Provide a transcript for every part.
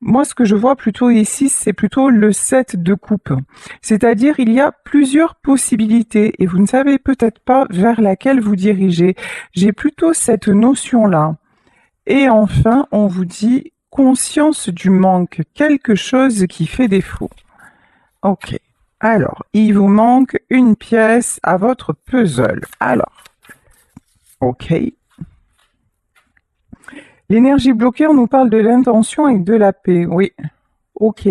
moi, ce que je vois plutôt ici, c'est plutôt le 7 de coupe. C'est-à-dire, il y a plusieurs possibilités et vous ne savez peut-être pas vers laquelle vous dirigez. J'ai plutôt cette notion-là. Et enfin, on vous dit conscience du manque, quelque chose qui fait défaut. Ok. Alors, il vous manque une pièce à votre puzzle. Alors, ok. L'énergie bloquée, on nous parle de l'intention et de la paix. Oui, ok.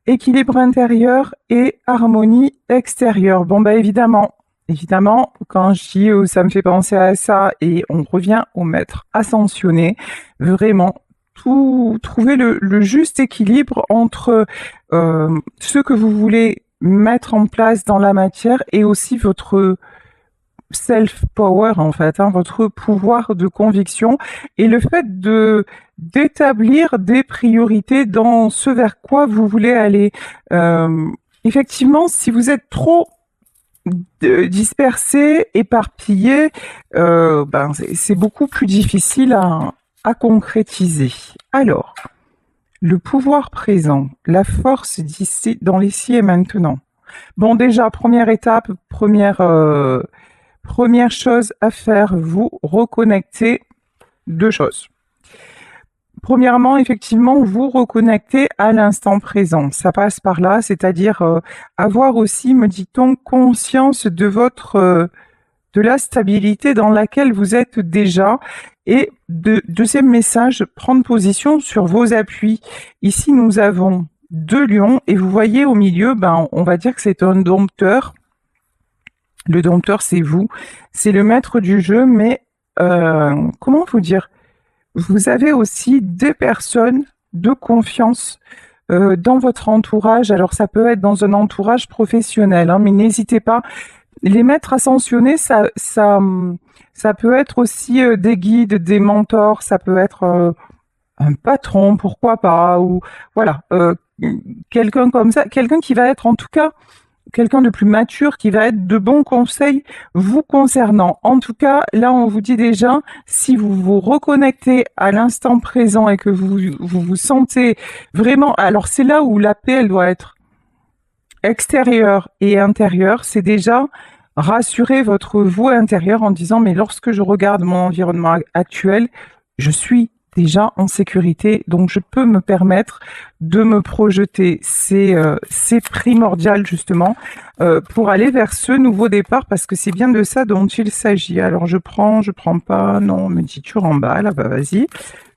Équilibre intérieur et harmonie extérieure. Bon, bah évidemment, quand je dis ça me fait penser à ça et on revient au maître ascensionné, vraiment tout trouver le juste équilibre entre ce que vous voulez mettre en place dans la matière et aussi votre self-power en fait, hein, votre pouvoir de conviction et le fait de d'établir des priorités dans ce vers quoi vous voulez aller. Effectivement, si vous êtes trop dispersé, éparpillé, ben c'est beaucoup plus difficile à concrétiser. Alors, le pouvoir présent, la force d'ici, dans l'ici et maintenant. Bon, déjà, première étape, première chose à faire, vous reconnecter deux choses. Premièrement, effectivement, vous reconnecter à l'instant présent. Ça passe par là, c'est-à-dire avoir aussi, me dit-on, conscience de de la stabilité dans laquelle vous êtes déjà. Et deuxième message, prendre position sur vos appuis. Ici, nous avons deux lions et vous voyez au milieu, ben, on va dire que c'est un dompteur. Le dompteur, c'est vous, c'est le maître du jeu, mais comment vous dire? Vous avez aussi des personnes de confiance dans votre entourage. Alors ça peut être dans un entourage professionnel, hein, mais n'hésitez pas. Les maîtres ascensionnés, ça peut être aussi des guides, des mentors, ça peut être un patron, pourquoi pas, ou voilà, quelqu'un comme ça, quelqu'un qui va être en tout cas quelqu'un de plus mature qui va être de bons conseils vous concernant. En tout cas, là, on vous dit déjà, si vous vous reconnectez à l'instant présent et que vous sentez vraiment, alors c'est là où la paix, elle doit être extérieure et intérieure, c'est déjà rassurer votre vous intérieur en disant, mais lorsque je regarde mon environnement actuel, je suis déjà en sécurité, donc je peux me permettre de me projeter. C'est primordial justement pour aller vers ce nouveau départ parce que c'est bien de ça dont il s'agit. Alors je prends pas, non, on me dit tu remballes, ah bah vas-y,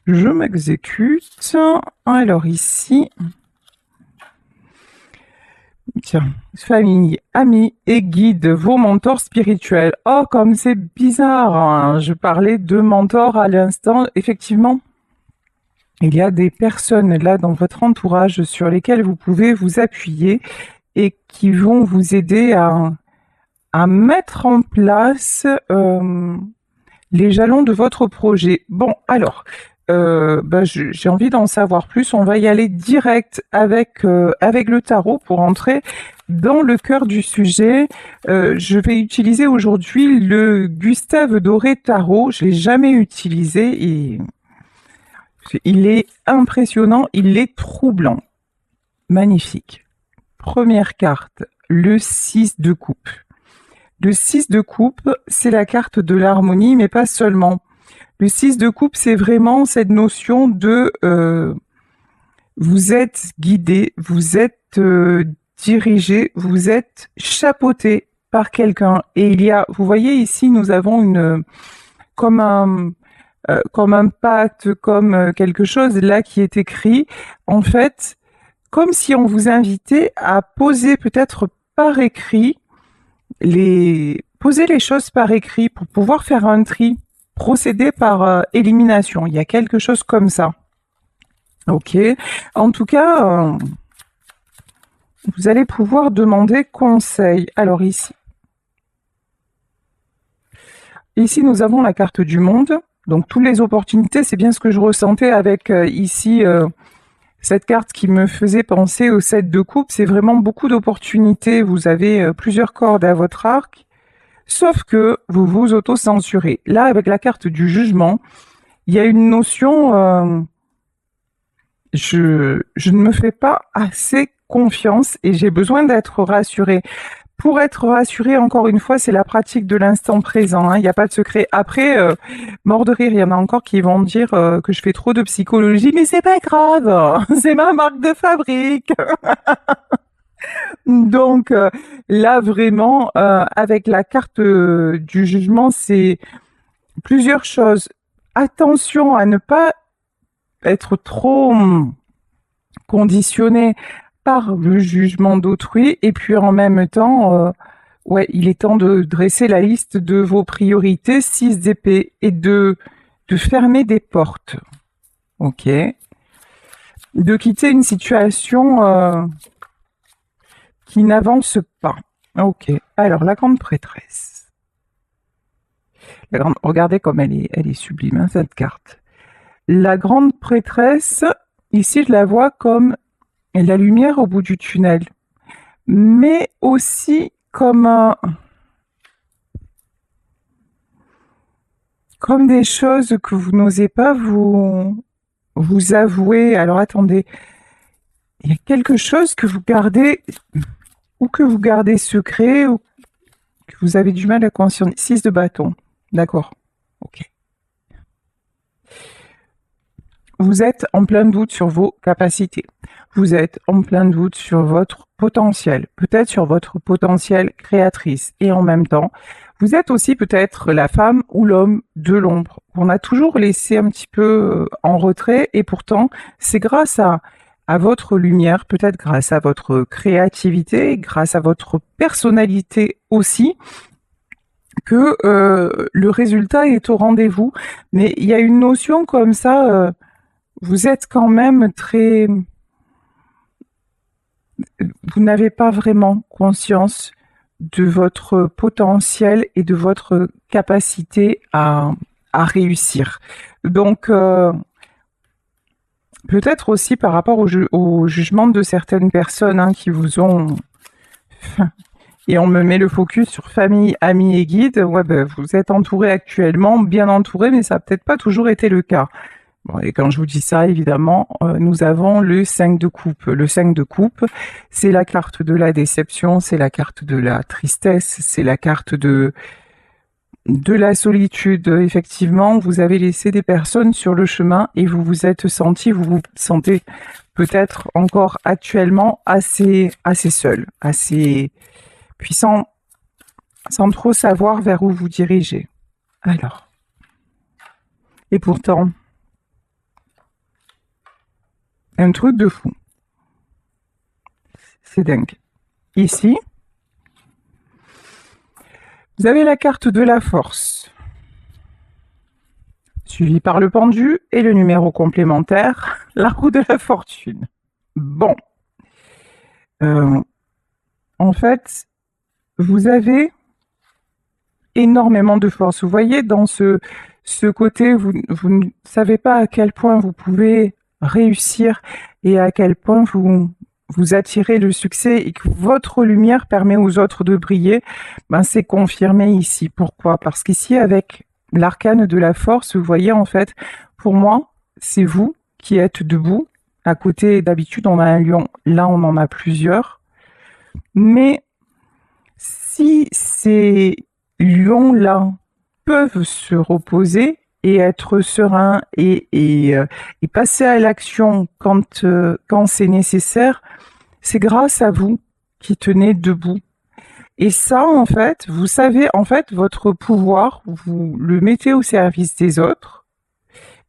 je m'exécute. Alors ici, tiens, famille, amis et guides, vos mentors spirituels. Oh, comme c'est bizarre, hein. Je parlais de mentors à l'instant, effectivement. Il y a des personnes là dans votre entourage sur lesquelles vous pouvez vous appuyer et qui vont vous aider à mettre en place les jalons de votre projet. Bon, alors, j'ai envie d'en savoir plus. On va y aller direct avec le tarot pour entrer dans le cœur du sujet. Je vais utiliser aujourd'hui le Gustave Doré Tarot. Je l'ai jamais utilisé et il est impressionnant, il est troublant. Magnifique. Première carte, le 6 de coupe. Le 6 de coupe, c'est la carte de l'harmonie, mais pas seulement. Le 6 de coupe, c'est vraiment cette notion de vous êtes guidé, vous êtes dirigé, vous êtes chapeauté par quelqu'un. Et il y a, vous voyez ici, nous avons comme un pacte, comme quelque chose là qui est écrit. En fait, comme si on vous invitait à poser peut-être par écrit poser les choses par écrit pour pouvoir faire un tri, procéder par élimination. Il y a quelque chose comme ça. Ok. En tout cas, vous allez pouvoir demander conseil. Alors ici nous avons la carte du monde. Donc toutes les opportunités, c'est bien ce que je ressentais avec ici cette carte qui me faisait penser au 7 de coupe. C'est vraiment beaucoup d'opportunités. Vous avez plusieurs cordes à votre arc. Sauf que vous vous auto-censurez. Là, avec la carte du jugement, il y a une notion je ne me fais pas assez confiance et j'ai besoin d'être rassurée. Pour être rassurée, encore une fois, c'est la pratique de l'instant présent, hein, il n'y a pas de secret. Après, mort de rire, il y en a encore qui vont dire que je fais trop de psychologie, mais c'est pas grave, c'est ma marque de fabrique. Donc là, vraiment, avec la carte du jugement, c'est plusieurs choses. Attention à ne pas être trop conditionné par le jugement d'autrui et puis en même temps, ouais, il est temps de dresser la liste de vos priorités, 6 d'épée, et de fermer des portes. Ok. De quitter une situation qui n'avance pas. Ok. Alors, la grande prêtresse. Regardez comme elle est sublime, hein, cette carte. La grande prêtresse, ici, je la vois comme la lumière au bout du tunnel, mais aussi comme des choses que vous n'osez pas vous avouer. Alors attendez, il y a quelque chose que vous gardez ou que vous gardez secret ou que vous avez du mal à conscientiser. 6 de bâton, d'accord. Ok. Vous êtes en plein doute sur vos capacités. Vous êtes en plein doute sur votre potentiel, peut-être sur votre potentiel créatrice. Et en même temps, vous êtes aussi peut-être la femme ou l'homme de l'ombre qu'on a toujours laissé un petit peu en retrait. Et pourtant, c'est grâce à votre lumière, peut-être grâce à votre créativité, grâce à votre personnalité aussi, que le résultat est au rendez-vous. Mais il y a une notion comme ça, vous êtes quand même très... Vous n'avez pas vraiment conscience de votre potentiel et de votre capacité à réussir. Donc, peut-être aussi par rapport au jugement de certaines personnes hein, qui vous ont... Et on me met le focus sur famille, amis et guides. Ouais, ben, vous êtes entouré actuellement, bien entouré, mais ça n'a peut-être pas toujours été le cas. Bon, et quand je vous dis ça, évidemment, nous avons le 5 de coupe. Le 5 de coupe, c'est la carte de la déception, c'est la carte de la tristesse, c'est la carte de la solitude. Effectivement, vous avez laissé des personnes sur le chemin et vous vous sentez peut-être encore actuellement assez seul, assez puissant, sans trop savoir vers où vous dirigez. Alors, et pourtant, un truc de fou. C'est dingue. Ici, vous avez la carte de la force, suivie par le pendu et le numéro complémentaire, la roue de la fortune. Bon. En fait, vous avez énormément de force. Vous voyez, dans ce côté, vous ne savez pas à quel point vous pouvez réussir et à quel point vous attirez le succès et que votre lumière permet aux autres de briller, ben c'est confirmé ici. Pourquoi? Parce qu'ici, avec l'arcane de la force, vous voyez, en fait, pour moi, c'est vous qui êtes debout. À côté, d'habitude, on a un lion. Là, on en a plusieurs. Mais si ces lions-là peuvent se reposer et être sereins et passer à l'action quand c'est nécessaire, c'est grâce à vous qui tenez debout. Et ça, en fait, vous savez, en fait, votre pouvoir, vous le mettez au service des autres,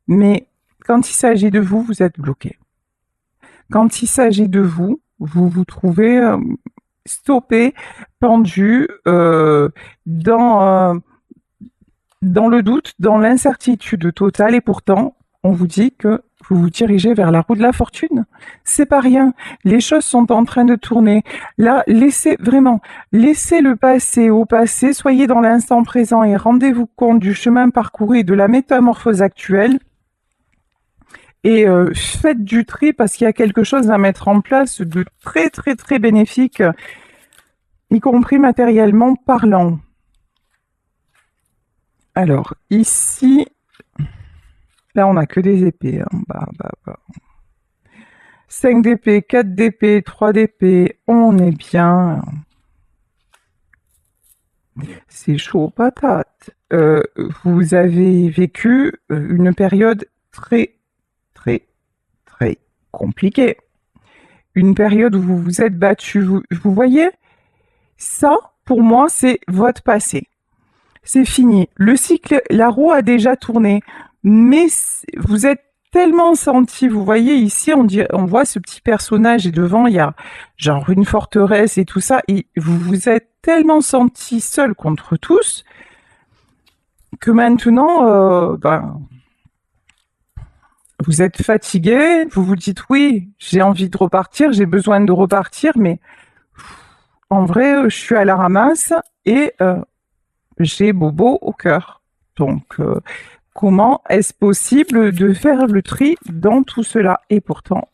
mais quand il s'agit de vous, vous êtes bloqué. Quand il s'agit de vous, vous vous trouvez stoppé, pendu, dans le doute, dans l'incertitude totale, et pourtant, on vous dit que vous vous dirigez vers la roue de la fortune. C'est pas rien. Les choses sont en train de tourner. Là, laissez le passé au passé, soyez dans l'instant présent et rendez-vous compte du chemin parcouru et de la métamorphose actuelle. Et faites du tri parce qu'il y a quelque chose à mettre en place de très très très bénéfique, y compris matériellement parlant. Alors, ici, là, on n'a que des épées. Hein. 5 d'épée, 4 d'épée, 3 d'épée, on est bien. C'est chaud patate. Vous avez vécu une période très, très, très compliquée. Une période où vous vous êtes battu. Vous voyez, ça, pour moi, c'est votre passé. C'est fini. Le cycle, la roue a déjà tourné. Mais vous êtes tellement senti. Vous voyez ici, on voit ce petit personnage et devant, il y a genre une forteresse et tout ça. Et vous vous êtes tellement senti seul contre tous que maintenant, vous êtes fatigué. Vous vous dites oui, j'ai envie de repartir, j'ai besoin de repartir, mais en vrai, je suis à la ramasse et j'ai Bobo au cœur. Donc, comment est-ce possible de faire le tri dans tout cela? Et pourtant,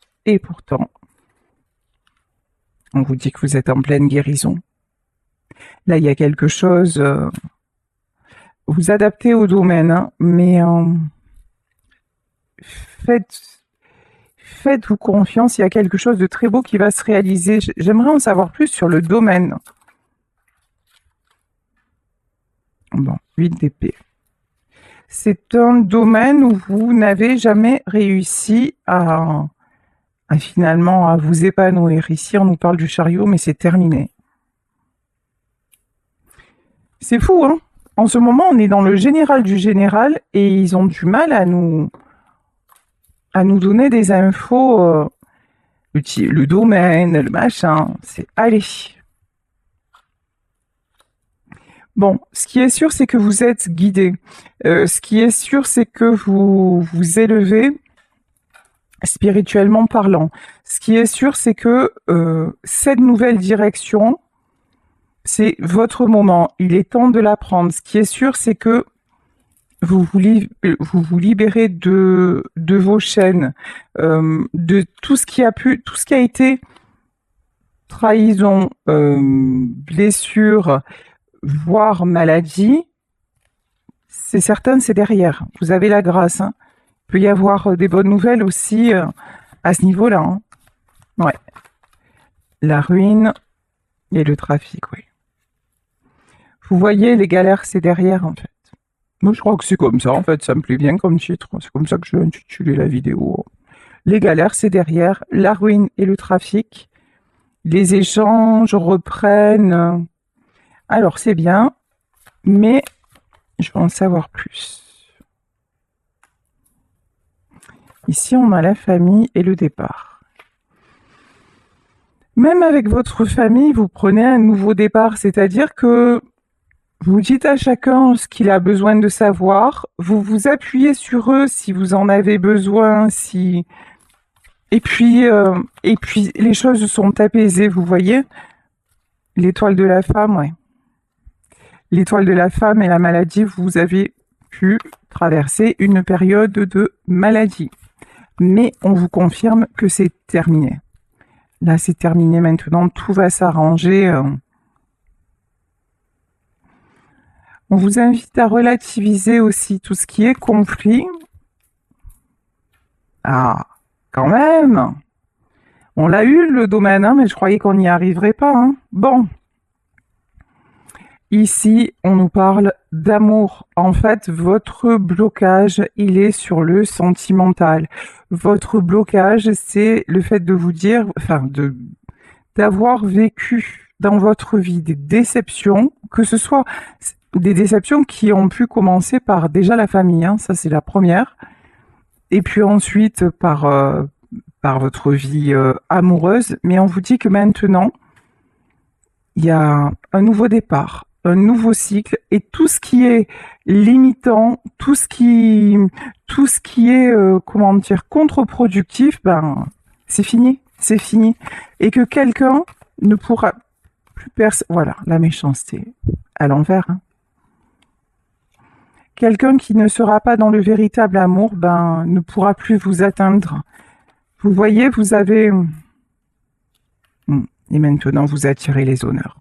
on vous dit que vous êtes en pleine guérison. Là, il y a quelque chose. Vous adaptez au domaine, hein, mais faites-vous confiance. Il y a quelque chose de très beau qui va se réaliser. J'aimerais en savoir plus sur le domaine. Bon, 8 d'épée. C'est un domaine où vous n'avez jamais réussi à finalement à vous épanouir. Ici, on nous parle du chariot, mais c'est terminé. C'est fou, hein? En ce moment, on est dans le général du général et ils ont du mal à nous donner des infos, le domaine, le machin. C'est allez. Bon, ce qui est sûr, c'est que vous êtes guidé. Ce qui est sûr, c'est que vous vous élevez spirituellement parlant. Ce qui est sûr, c'est que cette nouvelle direction, c'est votre moment. Il est temps de la prendre. Ce qui est sûr, c'est que vous vous libérez de vos chaînes, de tout ce qui a été trahison, blessure, voire maladie. C'est certain, c'est derrière. Vous avez la grâce. Hein. Il peut y avoir des bonnes nouvelles aussi à ce niveau-là. Hein. Ouais. La ruine et le trafic, oui. Vous voyez, les galères, c'est derrière, en fait. Moi, je crois que c'est comme ça, en fait. Ça me plaît bien comme titre. C'est comme ça que je vais intituler la vidéo. Les galères, c'est derrière. La ruine et le trafic. Les échanges reprennent. Alors, c'est bien, mais je veux en savoir plus. Ici, on a la famille et le départ. Même avec votre famille, vous prenez un nouveau départ, c'est-à-dire que vous dites à chacun ce qu'il a besoin de savoir, vous vous appuyez sur eux si vous en avez besoin, et puis les choses sont apaisées, vous voyez. L'étoile de la femme, ouais. L'étoile de la femme et la maladie, vous avez pu traverser une période de maladie. Mais on vous confirme que c'est terminé. Là, c'est terminé maintenant, tout va s'arranger. On vous invite à relativiser aussi tout ce qui est conflit. Ah, quand même. On l'a eu, le domaine, hein, mais je croyais qu'on n'y arriverait pas. Hein. Bon. Ici, on nous parle d'amour. En fait, votre blocage, il est sur le sentimental. Votre blocage, c'est le fait de vous dire, d'avoir vécu dans votre vie des déceptions, que ce soit des déceptions qui ont pu commencer par déjà la famille, hein, ça c'est la première, et puis ensuite par votre vie amoureuse. Mais on vous dit que maintenant, il y a un nouveau départ, un nouveau cycle, et tout ce qui est limitant, tout ce qui est contre-productif, c'est fini, et que quelqu'un ne pourra plus voilà, la méchanceté à l'envers. Hein. Quelqu'un qui ne sera pas dans le véritable amour, ne pourra plus vous atteindre. Vous voyez, vous avez et maintenant vous attirez les honneurs.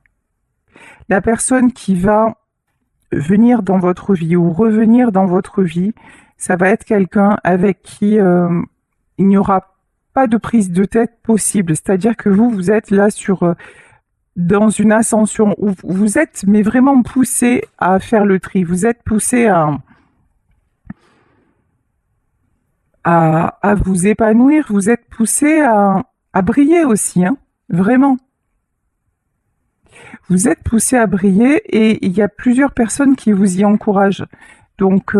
La personne qui va venir dans votre vie ou revenir dans votre vie, ça va être quelqu'un avec qui il n'y aura pas de prise de tête possible. C'est-à-dire que vous êtes là dans une ascension où vous êtes, mais vraiment poussé à faire le tri. Vous êtes poussé à vous épanouir. Vous êtes poussé à briller aussi, hein, vraiment. Vous êtes poussé à briller et il y a plusieurs personnes qui vous y encouragent. Donc,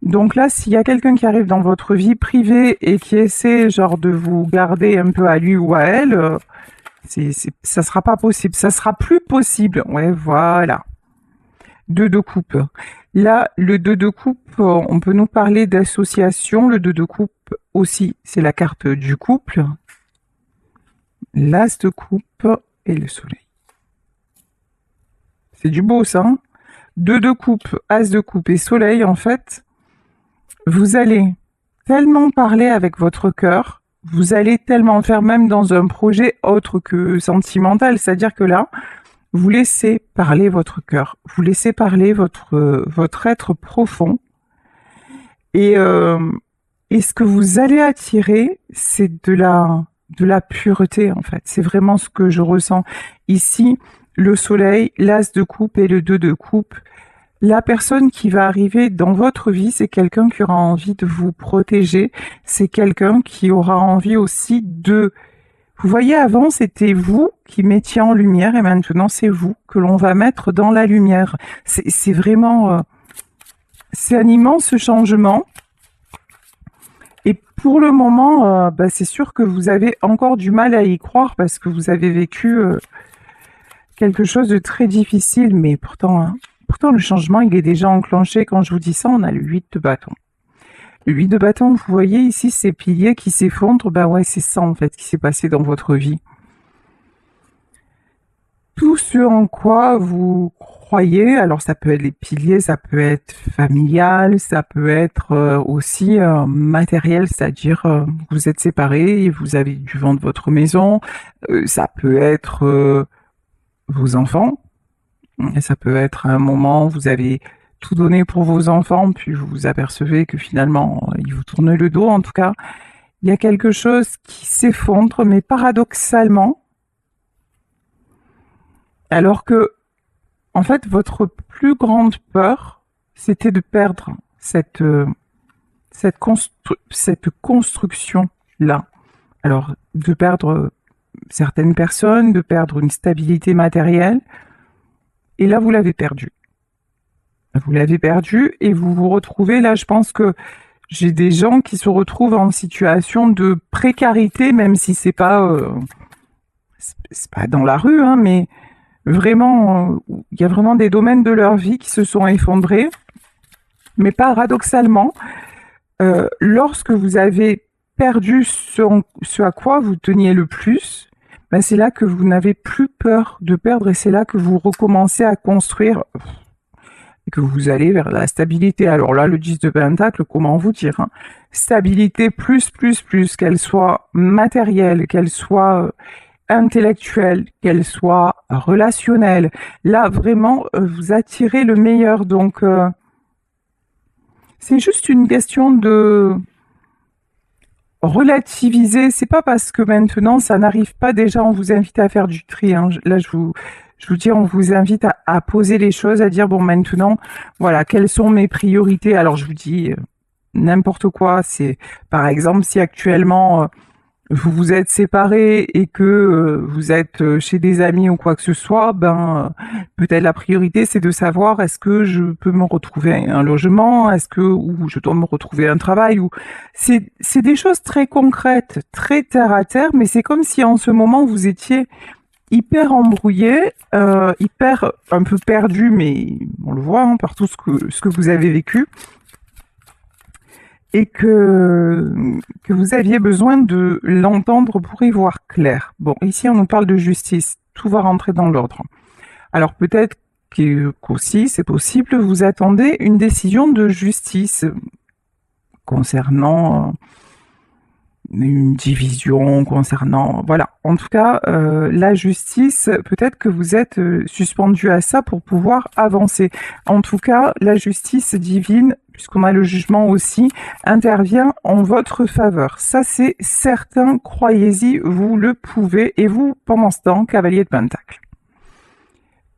Donc là, s'il y a quelqu'un qui arrive dans votre vie privée et qui essaie genre de vous garder un peu à lui ou à elle, ça sera pas possible. Ça sera plus possible. Ouais, voilà. 2 de coupe. Là, le 2 de coupe, on peut nous parler d'association. Le 2 de coupe aussi, c'est la carte du couple. L'as de coupe et le soleil. C'est du beau, ça. Hein, 2 de coupe, as de coupe et soleil, en fait, vous allez tellement parler avec votre cœur, vous allez tellement faire même dans un projet autre que sentimental, c'est-à-dire que là, vous laissez parler votre cœur, vous laissez parler votre être profond et ce que vous allez attirer, c'est de la pureté en fait. C'est vraiment ce que je ressens ici. Le soleil, l'as de coupe et le 2 de coupe. La personne qui va arriver dans votre vie, c'est quelqu'un qui aura envie de vous protéger. C'est quelqu'un qui aura envie aussi de... Vous voyez, avant, c'était vous qui mettiez en lumière et maintenant, c'est vous que l'on va mettre dans la lumière. C'est vraiment... c'est un immense changement. Et pour le moment, c'est sûr que vous avez encore du mal à y croire parce que vous avez vécu quelque chose de très difficile, mais pourtant, le changement, il est déjà enclenché. Quand je vous dis ça, on a le 8 de bâton. Le 8 de bâton, vous voyez ici ces piliers qui s'effondrent, ouais, c'est ça en fait qui s'est passé dans votre vie. Tout ce en quoi vous croyez, alors ça peut être les piliers, ça peut être familial, ça peut être aussi matériel, c'est-à-dire vous êtes séparés et vous avez dû vendre votre maison, ça peut être vos enfants, et ça peut être à un moment vous avez tout donné pour vos enfants, puis vous vous apercevez que finalement ils vous tournent le dos. En tout cas, il y a quelque chose qui s'effondre, mais paradoxalement, alors que en fait, votre plus grande peur, c'était de perdre cette construction-là. Alors, de perdre certaines personnes, de perdre une stabilité matérielle. Et là, vous l'avez perdu. Vous l'avez perdu et vous vous retrouvez, là, je pense que j'ai des gens qui se retrouvent en situation de précarité, même si c'est pas dans la rue, hein, mais vraiment, il y a vraiment des domaines de leur vie qui se sont effondrés. Mais paradoxalement, lorsque vous avez perdu ce à quoi vous teniez le plus, c'est là que vous n'avez plus peur de perdre et c'est là que vous recommencez à construire et que vous allez vers la stabilité. Alors là, le 10 de Pentacle, comment vous dire, hein, stabilité plus, qu'elle soit matérielle, qu'elle soit intellectuelle, qu'elle soit relationnelle. Là, vraiment, vous attirez le meilleur. Donc, c'est juste une question de relativiser. C'est pas parce que maintenant ça n'arrive pas, déjà on vous invite à faire du tri. Hein. Là, je vous dis, on vous invite à poser les choses, à dire bon, maintenant, voilà, quelles sont mes priorités. Alors je vous dis n'importe quoi. C'est par exemple si actuellement vous vous êtes séparés et que vous êtes chez des amis ou quoi que ce soit, peut-être la priorité c'est de savoir est-ce que je peux me retrouver un logement, ou je dois me retrouver un travail, ou c'est des choses très concrètes, très terre à terre, mais c'est comme si en ce moment vous étiez hyper embrouillé, hyper un peu perdu, mais on le voit hein, par tout ce que vous avez vécu. Et que vous aviez besoin de l'entendre pour y voir clair. Bon, ici on nous parle de justice, tout va rentrer dans l'ordre. Alors peut-être qu'aussi, c'est possible, vous attendez une décision de justice concernant une division, concernant... Voilà, en tout cas, la justice, peut-être que vous êtes suspendu à ça pour pouvoir avancer. En tout cas, la justice divine, puisqu'on a le jugement aussi, intervient en votre faveur. Ça, c'est certain, croyez-y, vous le pouvez. Et vous, pendant ce temps, cavalier de Pentacle.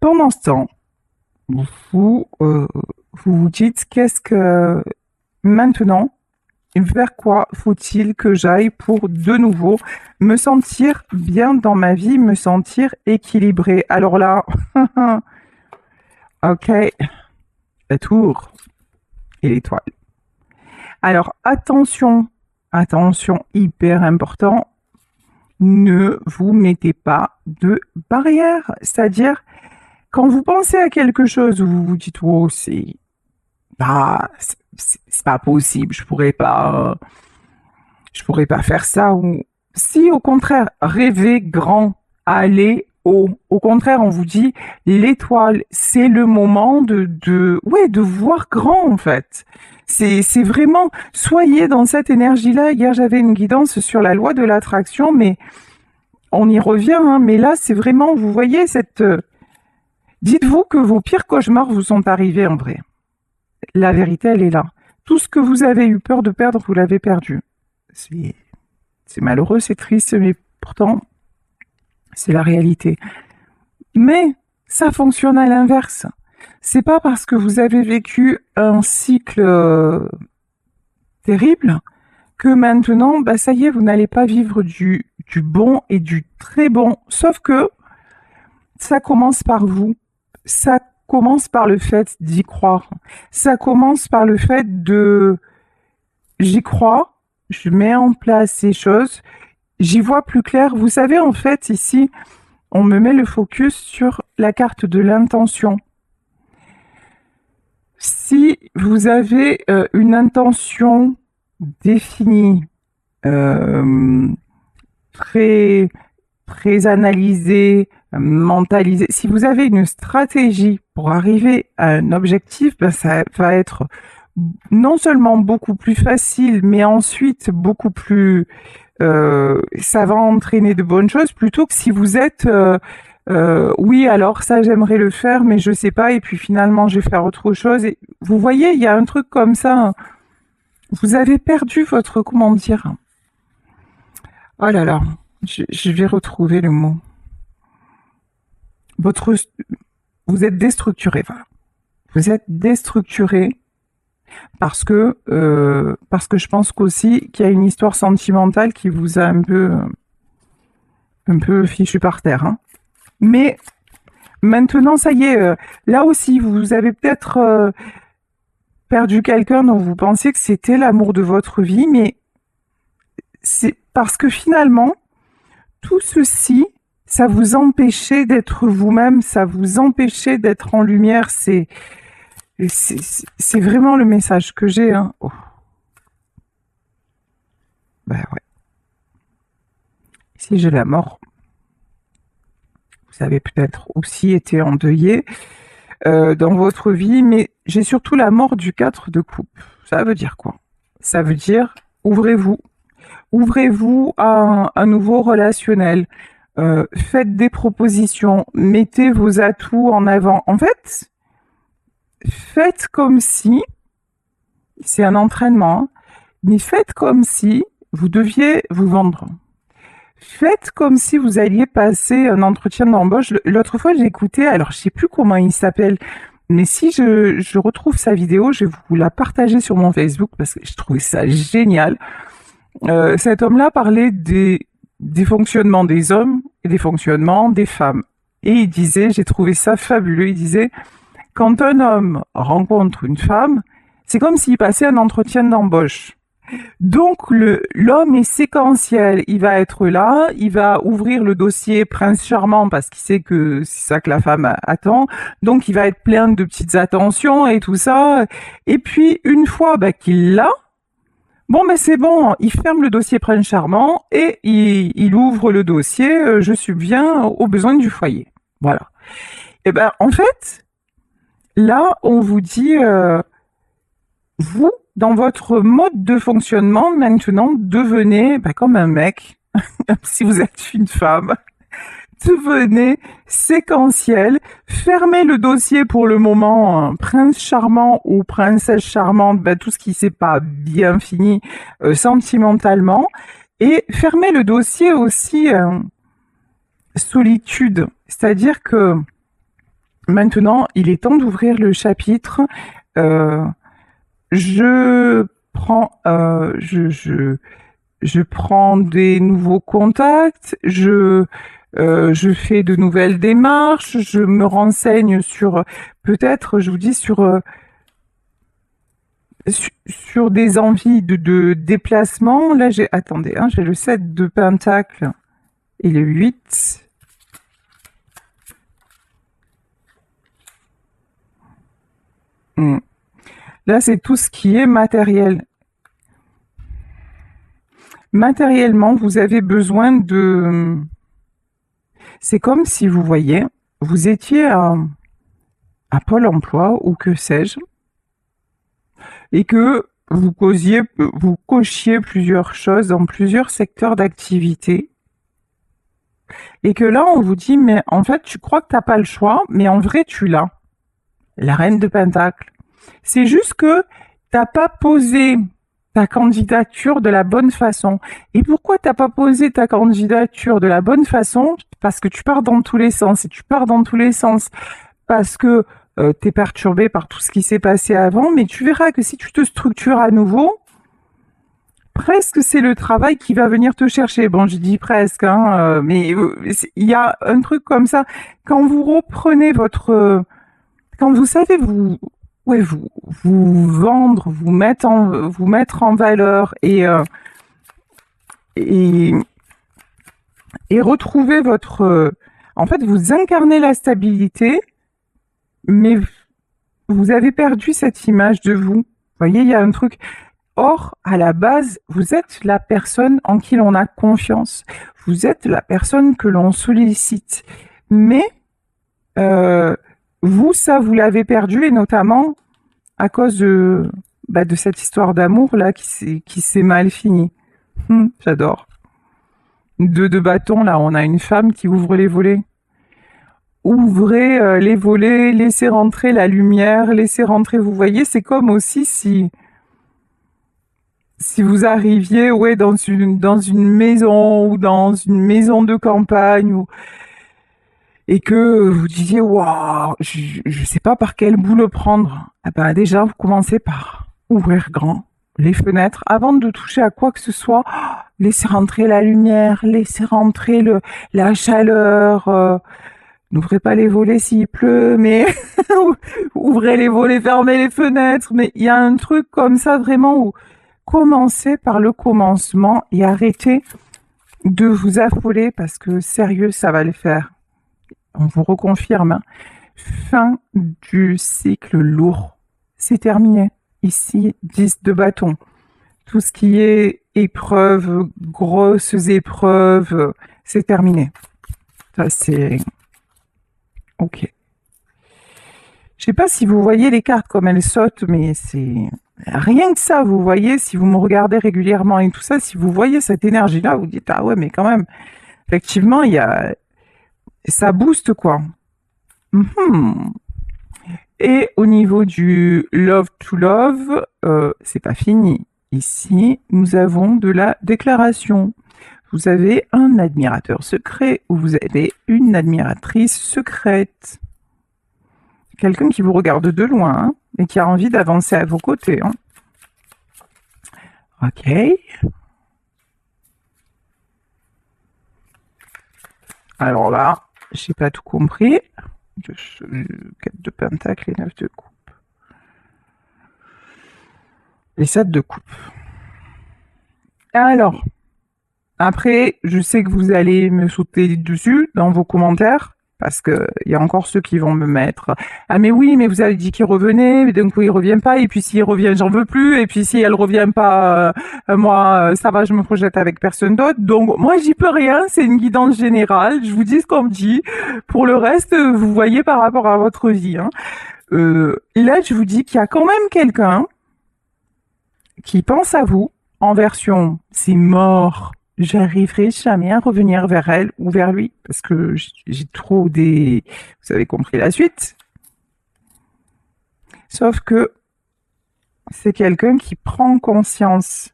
Pendant ce temps, vous vous dites, qu'est-ce que maintenant, vers quoi faut-il que j'aille pour de nouveau me sentir bien dans ma vie, me sentir équilibré. Alors là, ok, la tour et l'étoile. Alors attention, attention, hyper important, ne vous mettez pas de barrière. C'est-à-dire, quand vous pensez à quelque chose, vous vous dites, oh, c'est pas possible, je pourrais pas faire ça. Ou si au contraire, rêvez grand, allez haut. Au contraire, on vous dit, l'étoile, c'est le moment de voir grand en fait. C'est vraiment, soyez dans cette énergie-là. Hier, j'avais une guidance sur la loi de l'attraction, mais on y revient, hein, mais là, c'est vraiment, vous voyez, dites-vous que vos pires cauchemars vous sont arrivés en vrai. La vérité, elle est là. Tout ce que vous avez eu peur de perdre, vous l'avez perdu. C'est malheureux, c'est triste, mais pourtant, c'est la réalité. Mais ça fonctionne à l'inverse. C'est pas parce que vous avez vécu un cycle terrible que maintenant, ça y est, vous n'allez pas vivre du bon et du très bon. Sauf que ça commence par vous. Ça commence par le fait d'y croire. Ça commence par le fait j'y crois, je mets en place ces choses, j'y vois plus clair. Vous savez, en fait, ici, on me met le focus sur la carte de l'intention. Si vous avez une intention définie, très, très analysée, mentalisée, si vous avez une stratégie pour arriver à un objectif, ça va être non seulement beaucoup plus facile, mais ensuite beaucoup plus... ça va entraîner de bonnes choses, plutôt que si vous êtes... oui, alors ça, j'aimerais le faire, mais je sais pas, et puis finalement, je vais faire autre chose. Et vous voyez, il y a un truc comme ça. Vous avez perdu votre... Comment dire? Oh là là, je vais retrouver le mot. Vous êtes déstructuré, voilà. Vous êtes déstructuré parce que je pense qu'aussi qu'il y a une histoire sentimentale qui vous a un peu fichu par terre, hein. Mais maintenant, ça y est, là aussi, vous avez peut-être perdu quelqu'un dont vous pensiez que c'était l'amour de votre vie, mais c'est parce que finalement, tout ceci, ça vous empêchait d'être vous-même, ça vous empêchait d'être en lumière. C'est vraiment le message que j'ai, hein. Oh. Ouais. Ici, j'ai la mort. Vous avez peut-être aussi été endeuillé dans votre vie, mais j'ai surtout la mort du 4 de coupe. Ça veut dire quoi? Ça veut dire ouvrez-vous. Ouvrez-vous à un nouveau relationnel. Faites des propositions. Mettez vos atouts en avant. En fait, faites comme si, c'est un entraînement, mais faites comme si vous deviez vous vendre. Faites comme si vous alliez passer un entretien d'embauche. L'autre fois, j'ai écouté, alors je sais plus comment il s'appelle, mais si je retrouve sa vidéo, je vais vous la partager sur mon Facebook parce que je trouvais ça génial. Cet homme-là parlait des fonctionnements des hommes et des fonctionnements des femmes. Et il disait, j'ai trouvé ça fabuleux, il disait, quand un homme rencontre une femme, c'est comme s'il passait un entretien d'embauche. Donc l'homme est séquentiel, il va être là, il va ouvrir le dossier Prince Charmant parce qu'il sait que c'est ça que la femme attend, donc il va être plein de petites attentions et tout ça, et puis une fois qu'il l'a, c'est bon, il ferme le dossier Prince Charmant et il ouvre le dossier je subviens aux besoins du foyer. Voilà. Et en fait, là on vous dit vous, dans votre mode de fonctionnement, maintenant, devenez comme un mec, si vous êtes une femme, devenez séquentiel, fermez le dossier pour le moment, prince charmant ou princesse charmante, ben, tout ce qui s'est pas bien fini sentimentalement, et fermez le dossier aussi solitude, c'est-à-dire que maintenant il est temps d'ouvrir le chapitre. Je prends, je prends des nouveaux contacts, je fais de nouvelles démarches, je me renseigne sur, peut-être, je vous dis, sur des envies de déplacement. Là, attendez, hein, j'ai le 7 de Pentacle et le 8. Là, c'est tout ce qui est matériel. Matériellement, vous avez besoin de... C'est comme si vous voyez, vous étiez à Pôle emploi ou que sais-je, et que vous cochiez plusieurs choses dans plusieurs secteurs d'activité, et que là, on vous dit, mais en fait, tu crois que t'as pas le choix, mais en vrai, tu l'as. La reine de Pentacle. C'est juste que t'as pas posé ta candidature de la bonne façon. Et pourquoi t'as pas posé ta candidature de la bonne façon? Parce que tu pars dans tous les sens. Et tu pars dans tous les sens parce que t'es perturbé par tout ce qui s'est passé avant. Mais tu verras que si tu te structures à nouveau, presque c'est le travail qui va venir te chercher. Bon, je dis presque, hein, mais il y a un truc comme ça. Quand vous reprenez quand vous savez vous vendre, vous mettre en valeur et, et retrouver en fait, vous incarnez la stabilité, mais vous avez perdu cette image de vous. Vous voyez, il y a un truc. Or, à la base, vous êtes la personne en qui l'on a confiance. Vous êtes la personne que l'on sollicite. Mais vous l'avez perdu, et notamment à cause de cette histoire d'amour là qui s'est mal finie. J'adore. 2 de bâton, là, on a une femme qui ouvre les volets. Ouvrez les volets, laissez rentrer la lumière, laissez rentrer, vous voyez, c'est comme aussi si vous arriviez dans une maison ou dans une maison de campagne et que vous disiez waouh, je sais pas par quel bout le prendre. Ah ben déjà, vous commencez par ouvrir grand les fenêtres avant de toucher à quoi que ce soit. Laissez rentrer la lumière, laissez rentrer la chaleur. N'ouvrez pas les volets s'il pleut, mais ouvrez les volets, fermez les fenêtres. Mais il y a un truc comme ça vraiment où commencez par le commencement et arrêtez de vous affoler parce que sérieux, ça va le faire. On vous reconfirme. Fin du cycle lourd. C'est terminé. Ici, 10 de bâton. Tout ce qui est épreuves, grosses épreuves, c'est terminé. Ça, c'est... Ok. Je sais pas si vous voyez les cartes comme elles sautent, mais c'est... Rien que ça, vous voyez, si vous me regardez régulièrement et tout ça, si vous voyez cette énergie-là, vous dites, ah ouais, mais quand même, effectivement, ça booste, quoi. Et au niveau du love to love, c'est pas fini. Ici, nous avons de la déclaration. Vous avez un admirateur secret ou vous avez une admiratrice secrète. Quelqu'un qui vous regarde de loin, hein, et qui a envie d'avancer à vos côtés. Hein. Ok. Alors là, j'ai pas tout compris. 4 de pentacle et 9 de coupe. Les 7 de coupe. Alors, après, je sais que vous allez me sauter dessus dans vos commentaires, parce que il y a encore ceux qui vont me mettre « Ah mais oui, mais vous avez dit qu'il revenait, mais d'un coup il revient pas, et puis s'il revient, j'en veux plus, et puis si elle revient pas, moi, ça va, je me projette avec personne d'autre. » Donc moi, j'y peux rien, c'est une guidance générale, je vous dis ce qu'on me dit. Pour le reste, vous voyez par rapport à votre vie. Hein. Là, je vous dis qu'il y a quand même quelqu'un qui pense à vous, en version « c'est mort ». j'arriverai jamais à revenir vers elle ou vers lui parce que j'ai trop des... Vous avez compris la suite. Sauf que c'est quelqu'un qui prend conscience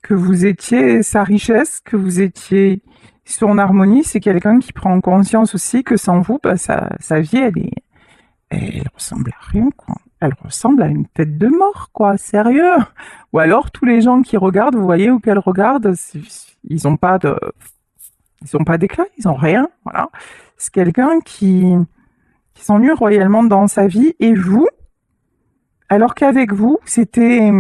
que vous étiez sa richesse, que vous étiez son harmonie. C'est quelqu'un qui prend conscience aussi que sans vous, bah, sa vie, elle ressemble à rien, quoi. Elle ressemble à une tête de mort, quoi. Sérieux. Ou alors, tous les gens qui regardent, vous voyez, ou qu'elles regardent, ils ont pas d'éclat, ils ont rien, voilà. C'est quelqu'un qui s'ennuie royalement dans sa vie, et vous, alors qu'avec vous, c'était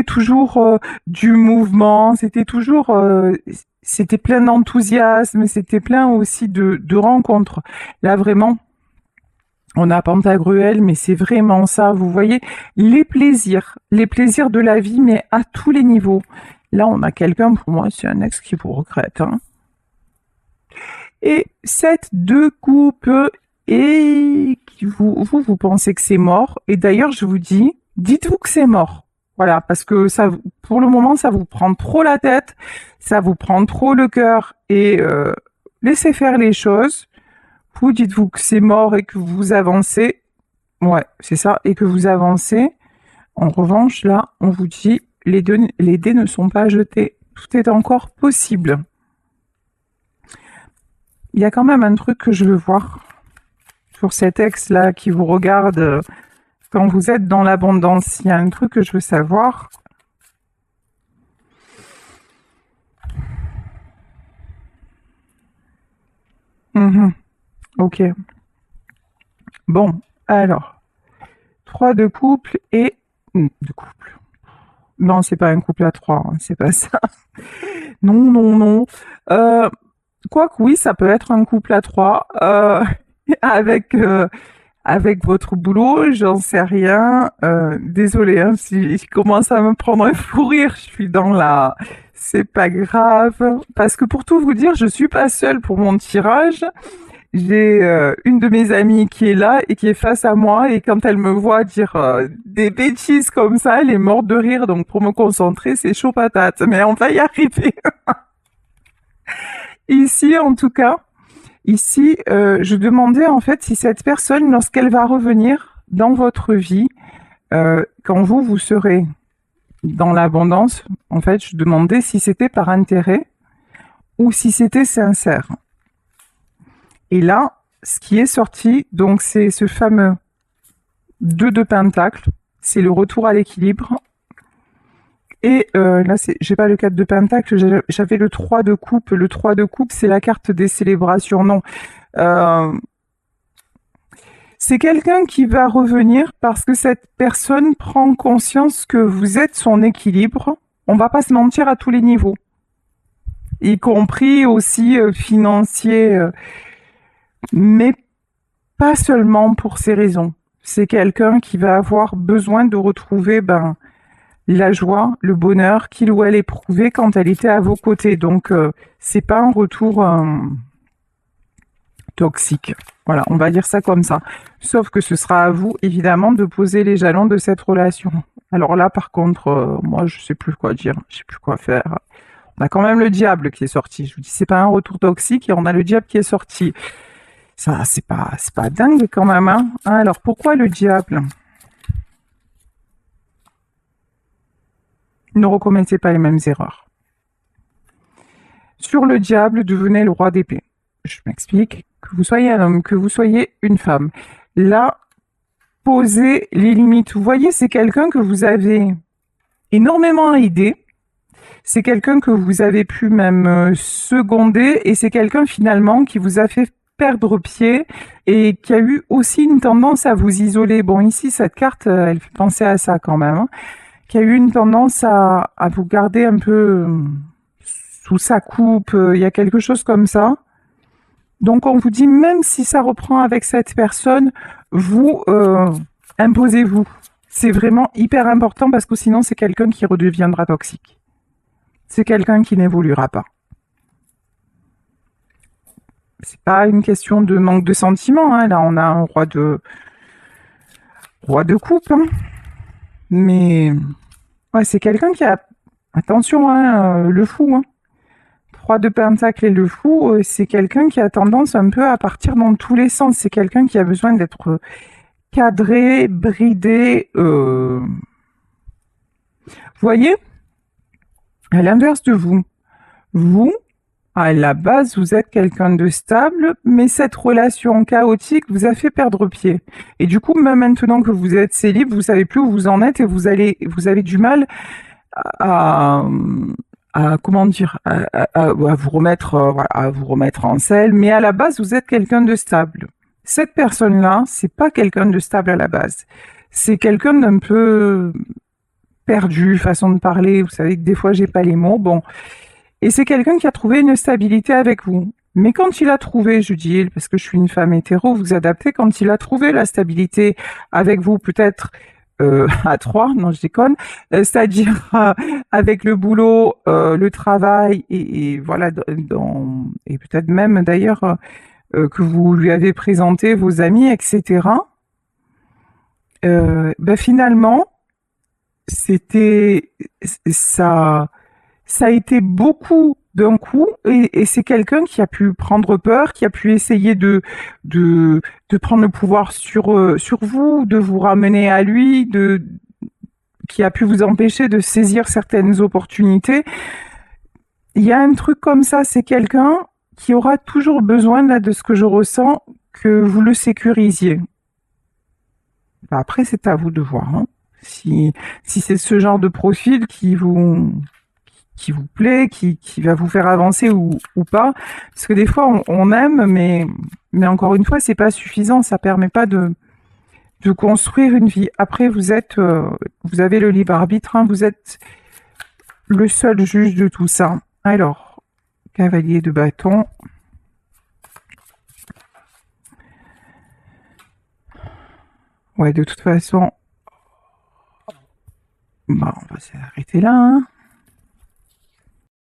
toujours du mouvement, c'était plein d'enthousiasme, c'était plein aussi de rencontres. Là, vraiment, on a Pantagruel, mais c'est vraiment ça, vous voyez, les plaisirs de la vie, mais à tous les niveaux. Là, on a quelqu'un, pour moi, c'est un ex qui vous regrette, hein. Et cette deux coupes, et vous pensez que c'est mort. Et d'ailleurs, je vous dis, dites-vous que c'est mort. Voilà, parce que ça, pour le moment, ça vous prend trop la tête, ça vous prend trop le cœur, et laissez faire les choses. Vous dites-vous que c'est mort et que vous avancez. Ouais, c'est ça, et que vous avancez. En revanche, là, on vous dit, les dés ne sont pas jetés. Tout est encore possible. Il y a quand même un truc que je veux voir sur cet ex-là qui vous regarde quand vous êtes dans l'abondance. Il y a un truc que je veux savoir. Ok. Bon, alors, 3 de couple et... De couple. Non, c'est pas un couple à 3, hein, c'est pas ça. Non, non, non. Quoique oui, ça peut être un couple à 3. Avec, avec votre boulot, j'en sais rien. Désolée, hein, si je commence à me prendre un fou rire, je suis dans la... C'est pas grave. Parce que pour tout vous dire, je suis pas seule pour mon tirage. J'ai une de mes amies qui est là et qui est face à moi, et quand elle me voit dire des bêtises comme ça, elle est morte de rire. Donc pour me concentrer, c'est chaud patate. Mais on va y arriver. Ici, en tout cas, ici, je demandais en fait si cette personne, lorsqu'elle va revenir dans votre vie, quand vous serez dans l'abondance, en fait, je demandais si c'était par intérêt ou si c'était sincère. Et là, ce qui est sorti, donc c'est ce fameux 2 de pentacle, c'est le retour à l'équilibre. Et là, j'ai pas le 4 de pentacle, j'avais le 3 de coupe. Le 3 de coupe, c'est la carte des célébrations. Non. C'est quelqu'un qui va revenir parce que cette personne prend conscience que vous êtes son équilibre. On va pas se mentir, à tous les niveaux, y compris aussi financier, mais pas seulement pour ces raisons. C'est quelqu'un qui va avoir besoin de retrouver la joie, le bonheur qu'il ou elle éprouvait quand elle était à vos côtés. Donc, c'est pas un retour toxique. Voilà, on va dire ça comme ça. Sauf que ce sera à vous, évidemment, de poser les jalons de cette relation. Alors là, par contre, moi, je sais plus quoi dire, je sais plus quoi faire. On a quand même le diable qui est sorti. Je vous dis, c'est pas un retour toxique, et on a le diable qui est sorti. Ça, c'est pas dingue quand même, hein. Alors, pourquoi le diable? Ne recommettez pas les mêmes erreurs. Sur le diable, devenez le roi d'épée. Je m'explique. Que vous soyez un homme, que vous soyez une femme. Là, posez les limites. Vous voyez, c'est quelqu'un que vous avez énormément aidé. C'est quelqu'un que vous avez pu même seconder, et c'est quelqu'un finalement qui vous a fait perdre pied et qui a eu aussi une tendance à vous isoler. Bon, ici, cette carte, elle fait penser à ça quand même, hein. Qui a eu une tendance à vous garder un peu sous sa coupe. Il y a quelque chose comme ça. Donc on vous dit, même si ça reprend avec cette personne, vous imposez-vous. C'est vraiment hyper important, parce que sinon c'est quelqu'un qui redeviendra toxique. C'est quelqu'un qui n'évoluera pas. C'est pas une question de manque de sentiments, hein. Là on a un roi de coupe, hein. Mais ouais, c'est quelqu'un qui a Attention, hein, le fou, hein. 3 de pentacle et le fou, c'est quelqu'un qui a tendance un peu à partir dans tous les sens. C'est quelqu'un qui a besoin d'être cadré, bridé. Voyez, à l'inverse de vous, vous, à la base, vous êtes quelqu'un de stable, mais cette relation chaotique vous a fait perdre pied. Et du coup, même maintenant que vous êtes célib, vous savez plus où vous en êtes et vous avez du mal à, comment dire, à vous remettre, voilà, à vous remettre en selle. Mais à la base, vous êtes quelqu'un de stable. Cette personne-là, c'est pas quelqu'un de stable à la base. C'est quelqu'un d'un peu perdu, façon de parler. Vous savez que des fois, j'ai pas les mots. Bon. Et c'est quelqu'un qui a trouvé une stabilité avec vous. Mais quand il a trouvé, je dis il, parce que je suis une femme hétéro, vous adaptez, quand il a trouvé la stabilité avec vous, peut-être à 3, non je déconne, c'est-à-dire avec le boulot, le travail, et voilà, et peut-être même d'ailleurs que vous lui avez présenté vos amis, etc. Ben finalement, c'était ça ça a été beaucoup d'un coup et c'est quelqu'un qui a pu prendre peur, qui a pu essayer de prendre le pouvoir sur vous, de vous ramener à lui, qui a pu vous empêcher de saisir certaines opportunités. Il y a un truc comme ça, c'est quelqu'un qui aura toujours besoin, là, de ce que je ressens, que vous le sécurisiez. Après, c'est à vous de voir, hein. Si c'est ce genre de profil qui vous plaît, qui va vous faire avancer ou pas. Parce que des fois, on aime, mais encore une fois, c'est pas suffisant. Ça permet pas de construire une vie. Après, vous avez le libre arbitre, hein, vous êtes le seul juge de tout ça. Alors, cavalier de bâton. Ouais, de toute façon, bah, on va s'arrêter là, hein.